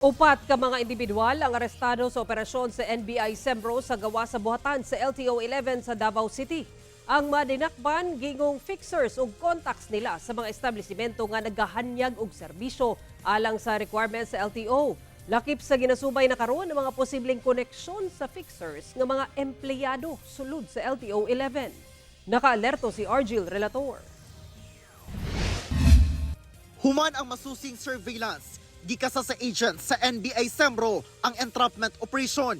Upat ka mga individual ang arestado sa operasyon sa NBI Sembro sa gawa sa buhatan sa LTO 11 sa Davao City. Ang madinakban gingong fixers ug contacts nila sa mga establishmento nga nagahanyag og serbisyo alang sa requirements sa LTO. Lakip sa ginasubay na karon ang mga posibleng koneksyon sa fixers nga mga empleyado sulod sa LTO 11. Nakaalerto si Argil Relator. Human ang masusing surveillance. Gikasa sa agents sa NBI Sembro ang entrapment operation.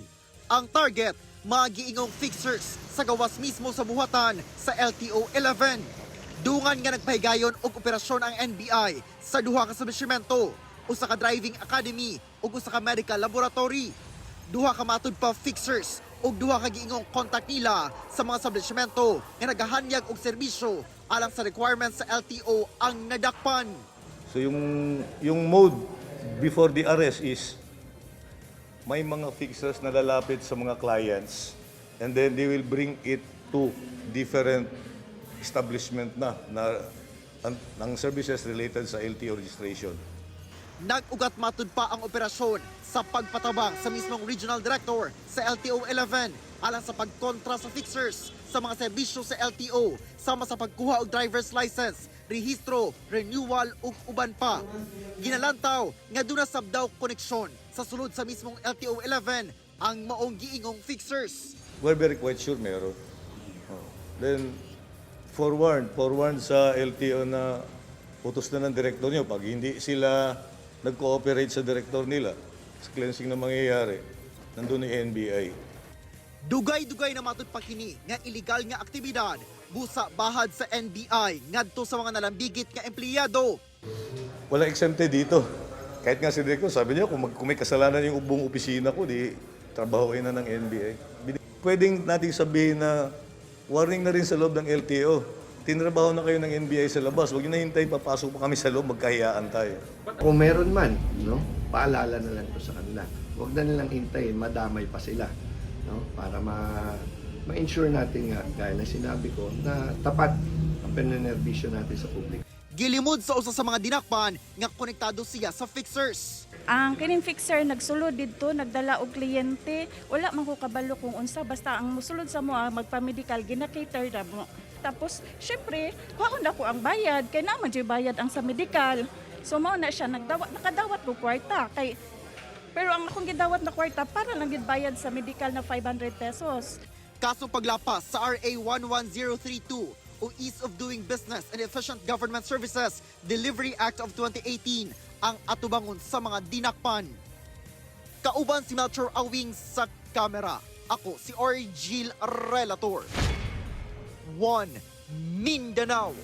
Ang target, mga giingong fixers sa gawas mismo sa buhatan sa LTO 11. Dungan nga nagpahigayon og operasyon ang NBI sa duha ka establishmento, usa ka driving academy ug usa ka medical laboratory. Duha ka matud pa fixers ug duha ka giingong contact nila sa mga establishmento nga nagahanyag og serbisyo alang sa requirements sa LTO ang nadakpan. So yung mode before the arrest is may mga fixers na lalapit sa mga clients and then they will bring it to different establishment na ng services related sa LTO registration. Nag-ugat matud pa ang operasyon sa pagpatabang sa mismong regional director sa LTO 11 alang sa pagkontra sa fixers sa mga serbisyo sa LTO sama sa pagkuha og driver's license, rehistro, renewal ug uban pa. Ginalantaw nga duna sabdaw koneksyon sa sulod sa mismong LTO 11 ang maong giingong fixers. We're very quite sure meron. Then forward sa LTO na utos na ng direktor nyo. Pag hindi sila nag-cooperate sa direktor nila, sa cleansing na mangyayari, nandun yung NBI. Dugay-dugay na matud pa kini nga illegal nga aktibidad busa bahad sa NBI ngadto sa mga nalambigit nga empleyado. Wala exempted dito. Kahit nga si direktor, sabi niya kung may kasalanan yung buong opisina ko, di trabahoin na ng NBI. Pwedeng natin sabihin na warning na rin sa loob ng LTO. Tinrabaho na kayo ng NBI sa labas. Huwag nyo na hintayin, papasok pa kami sa loob, magkahiyaan tayo. Kung meron man, no, paalala na lang to sa kanila. Huwag na nilang hintayin, madamay pa sila. No, para ma-ensure natin nga, gaya na sinabi ko, na tapat ang paninerbisyo natin sa publiko. Gilimod sa usa sa mga dinakpan nga konektado siya sa fixers. Ang kining fixer nagsulod didto, nagdala og kliyente, wala man ko kabalo kung unsa basta ang musulod sa mo magpa-medical gina-cater na mo. Tapos syempre, kuhaon ako ang bayad kay naman jud bayad ang sa medical. So mao na siya nakadawat ko kwarta kay pero ang akong gidawat na kwarta para lang gid bayad sa medical na 500 pesos. Kasong paglapas sa RA 11032 o Ease of Doing Business and Efficient Government Services Delivery Act of 2018 ang atubangon sa mga dinakpan. Kauban si Melchor Awing sa kamera. Ako si Argil Relator. 1 Mindanao.